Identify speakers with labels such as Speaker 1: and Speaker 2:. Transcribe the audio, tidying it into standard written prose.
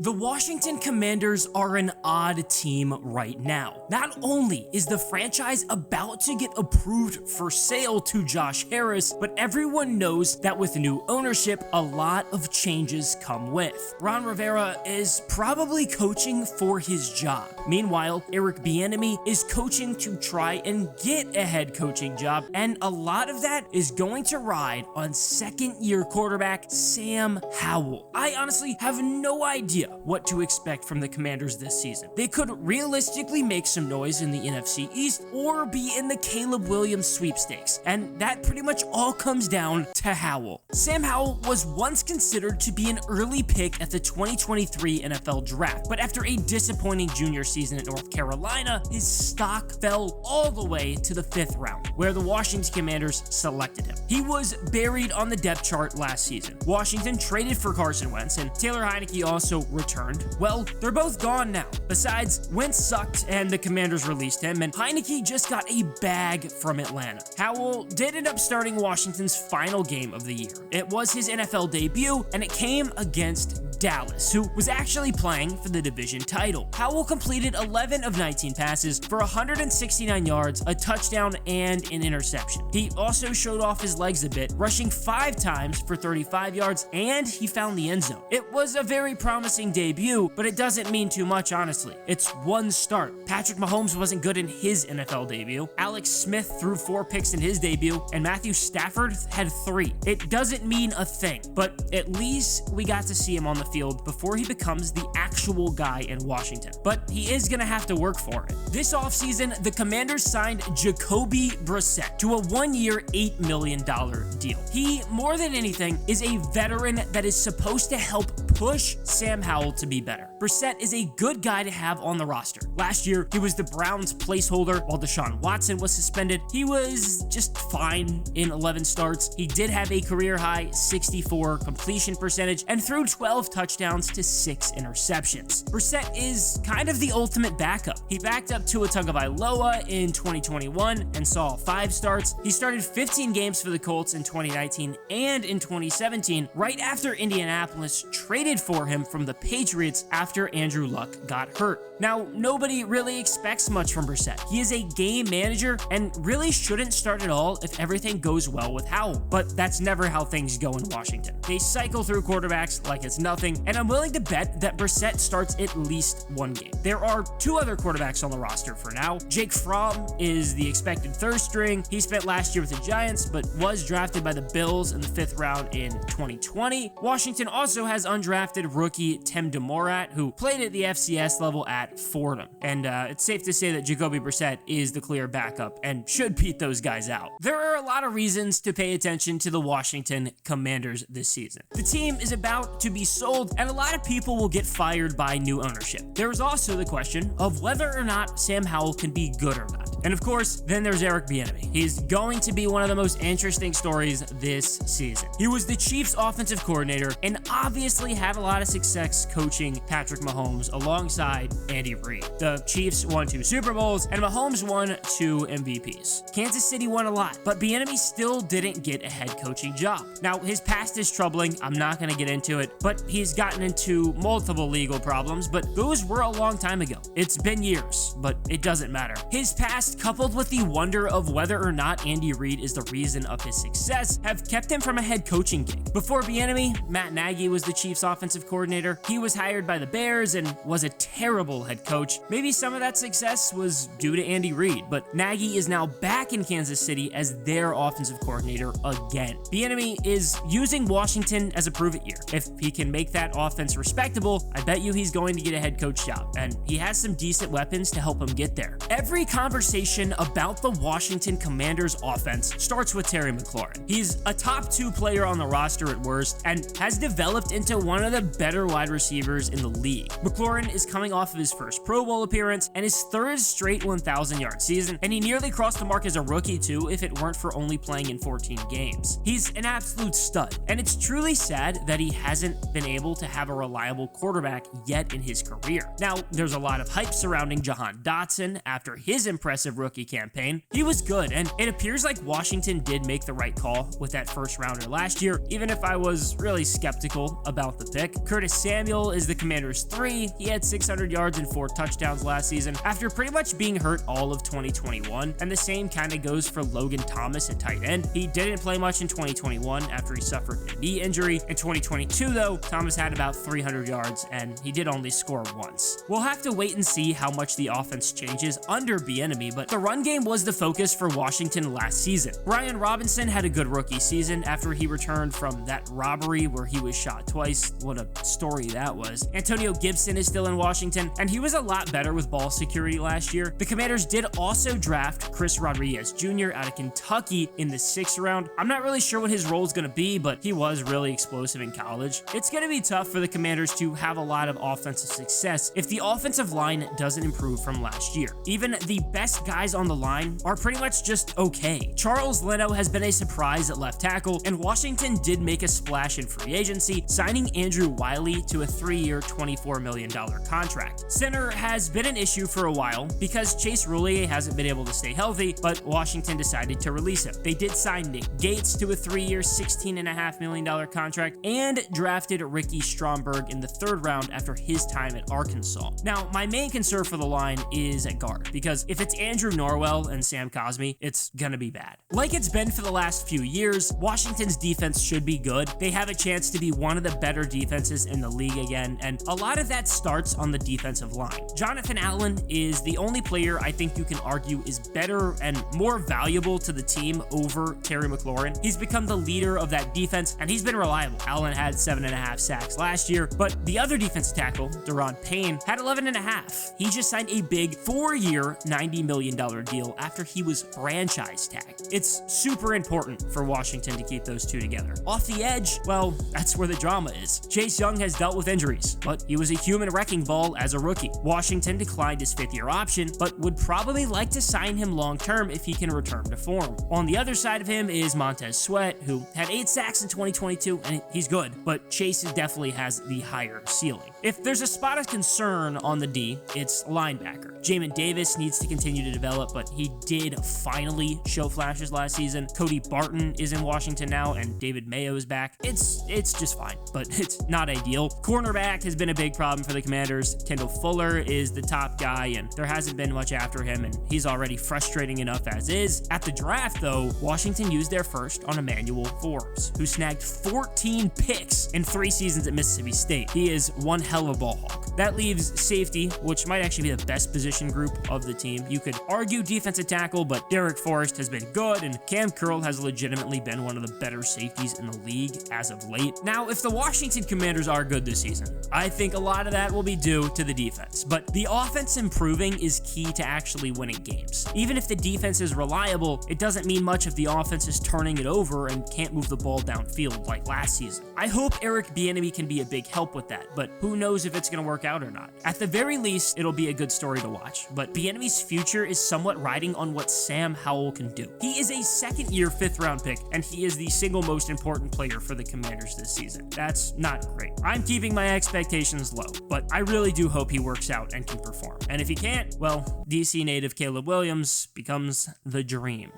Speaker 1: The Washington Commanders are an odd team right now. Not only is the franchise about to get approved for sale to Josh Harris, but everyone knows that with new ownership, a lot of changes come with. Ron Rivera is probably coaching for his job. Meanwhile, Eric Bieniemy is coaching to try and get a head coaching job, and a lot of that is going to ride on second-year quarterback Sam Howell. I honestly have no idea what to expect from the Commanders this season. They could realistically make some noise in the NFC East or be in the Caleb Williams sweepstakes, and that pretty much all comes down to Howell. Sam Howell was once considered to be an early pick at the 2023 NFL Draft, but after a disappointing junior season at North Carolina, his stock fell all the way to the 5th round, where the Washington Commanders selected him. He was buried on the depth chart last season. Washington traded for Carson Wentz, and Taylor Heinicke also returned. Well, they're both gone now. Besides, Wentz sucked and the Commanders released him, and Heinicke just got a bag from Atlanta. Howell did end up starting Washington's final game of the year. It was his NFL debut, and it came against Dallas, who was actually playing for the division title. Howell completed 11 of 19 passes for 169 yards, a touchdown, and an interception. He also showed off his legs a bit, rushing 5 times for 35 yards, and he found the end zone. It was a very promising debut, but it doesn't mean too much, honestly. It's one start. Patrick Mahomes wasn't good in his NFL debut. Alex Smith threw 4 picks in his debut, and Matthew Stafford had 3. It doesn't mean a thing, but at least we got to see him on the field before he becomes the actual guy in Washington. But he is going to have to work for it. This offseason, the Commanders signed Jacoby Brissett to a 1-year, $8 million deal. He, more than anything, is a veteran that is supposed to help push Sam Howell to be better. Brissett is a good guy to have on the roster. Last year, he was the Browns' placeholder while Deshaun Watson was suspended. He was just fine in 11 starts. He did have a career-high 64 completion percentage and threw 12 touchdowns to 6 interceptions. Brissett is kind of the ultimate backup. He backed up Tua Tagovailoa in 2021 and saw 5 starts. He started 15 games for the Colts in 2019 and in 2017, right after Indianapolis traded for him from the Patriots after Andrew Luck got hurt. Now, nobody really expects much from Brissett. He is a game manager and really shouldn't start at all if everything goes well with Howell, but that's never how things go in Washington. They cycle through quarterbacks like it's nothing, and I'm willing to bet that Brissett starts at least 1 game. There are 2 other quarterbacks on the roster for now. Jake Fromm is the expected 3rd string. He spent last year with the Giants, but was drafted by the Bills in the 5th round in 2020. Washington also has undrafted rookie Tim DeMorat, who played at the FCS level at Fordham. And it's safe to say that Jacoby Brissett is the clear backup and should beat those guys out. There are a lot of reasons to pay attention to the Washington Commanders this season. The team is about to be sold, and a lot of people will get fired by new ownership. There is also the question of whether or not Sam Howell can be good or not. And of course, then there's Eric Bieniemy. He's going to be one of the most interesting stories this season. He was the Chiefs' offensive coordinator and obviously had a lot of success coaching Patrick Mahomes alongside Andy Reid. The Chiefs won 2 Super Bowls and Mahomes won 2 MVPs. Kansas City won a lot, but Bieniemy still didn't get a head coaching job. Now, his past is troubling. I'm not going to get into it, but he's gotten into multiple legal problems, but those were a long time ago. It's been years, but it doesn't matter. His past, coupled with the wonder of whether or not Andy Reid is the reason of his success, have kept him from a head coaching gig. Before Bieniemy, Matt Nagy was the Chiefs' offensive coordinator. He was hired by the Bears and was a terrible head coach. Maybe some of that success was due to Andy Reid, but Nagy is now back in Kansas City as their offensive coordinator again. Bieniemy is using Washington as a prove-it year. If he can make that offense respectable, I bet you he's going to get a head coach job, and he has some decent weapons to help him get there. Every conversation about the Washington Commanders offense starts with Terry McLaurin. He's a top 2 player on the roster at worst and has developed into one of the better wide receivers in the league. McLaurin is coming off of his first Pro Bowl appearance and his 3rd straight 1,000-yard season, and he nearly crossed the mark as a rookie too if it weren't for only playing in 14 games. He's an absolute stud, and it's truly sad that he hasn't been able to have a reliable quarterback yet in his career. Now, there's a lot of hype surrounding Jahan Dotson after his impressive impressive rookie campaign. He was good, and it appears like Washington did make the right call with that first rounder last year, even if I was really skeptical about the pick. Curtis Samuel is the Commanders' 3. He had 600 yards and 4 touchdowns last season after pretty much being hurt all of 2021, and the same kind of goes for Logan Thomas at tight end. He didn't play much in 2021 after he suffered a knee injury. In 2022, though, Thomas had about 300 yards, and he did only score once. We'll have to wait and see how much the offense changes under Bieniemy, but the run game was the focus for Washington last season. Brian Robinson had a good rookie season after he returned from that robbery where he was shot twice. What a story that was. Antonio Gibson is still in Washington, and he was a lot better with ball security last year. The Commanders did also draft Chris Rodriguez Jr. out of Kentucky in the 6th round. I'm not really sure what his role is going to be, but he was really explosive in college. It's going to be tough for the Commanders to have a lot of offensive success if the offensive line doesn't improve from last year. Even the best guys on the line are pretty much just okay. Charles Leno has been a surprise at left tackle, and Washington did make a splash in free agency, signing Andrew Wiley to a 3-year, $24 million contract. Center has been an issue for a while because Chase Roulier hasn't been able to stay healthy, but Washington decided to release him. They did sign Nick Gates to a 3-year, $16.5 million contract and drafted Ricky Stromberg in the 3rd round after his time at Arkansas. Now, my main concern for the line is at guard, because if it's Andrew Norwell and Sam Cosmi, it's gonna be bad. Like it's been for the last few years, Washington's defense should be good. They have a chance to be one of the better defenses in the league again, and a lot of that starts on the defensive line. Jonathan Allen is the only player I think you can argue is better and more valuable to the team over Terry McLaurin. He's become the leader of that defense, and he's been reliable. Allen had 7.5 sacks last year, but the other defensive tackle, Deron Payne, had 11.5. He just signed a big 4-year, $90 million deal after he was franchise tagged. It's super important for Washington to keep those two together. Off the edge, well, that's where the drama is. Chase Young has dealt with injuries, but he was a human wrecking ball as a rookie. Washington declined his 5th-year option, but would probably like to sign him long-term if he can return to form. On the other side of him is Montez Sweat, who had 8 sacks in 2022, and he's good, but Chase definitely has the higher ceiling. If there's a spot of concern on the D, it's linebacker. Jamin Davis needs to continue to develop, but he did finally show flashes last season. Cody Barton is in Washington now, and David Mayo is back. It's just fine, but it's not ideal. Cornerback has been a big problem for the Commanders. Kendall Fuller is the top guy, and there hasn't been much after him, and he's already frustrating enough as is. At the draft, though, Washington used their first on Emmanuel Forbes, who snagged 14 picks in 3 seasons at Mississippi State. He is one hell of a ball hawk. That leaves safety, which might actually be the best position group of the team. You could argue defensive tackle, but Derek Forrest has been good, and Cam Curl has legitimately been one of the better safeties in the league as of late. Now, if the Washington Commanders are good this season, I think a lot of that will be due to the defense, but the offense improving is key to actually winning games. Even if the defense is reliable, it doesn't mean much if the offense is turning it over and can't move the ball downfield like last season. I hope Eric Bieniemy can be a big help with that, but who knows if it's going to work out or not. At the very least, it'll be a good story to watch, but Bieniemy's future is somewhat riding on what Sam Howell can do. He is a 2nd-year 5th-round pick, and he is the single most important player for the Commanders this season. That's not great. I'm keeping my expectations low, but I really do hope he works out and can perform. And if he can't, well, DC native Caleb Williams becomes the dream.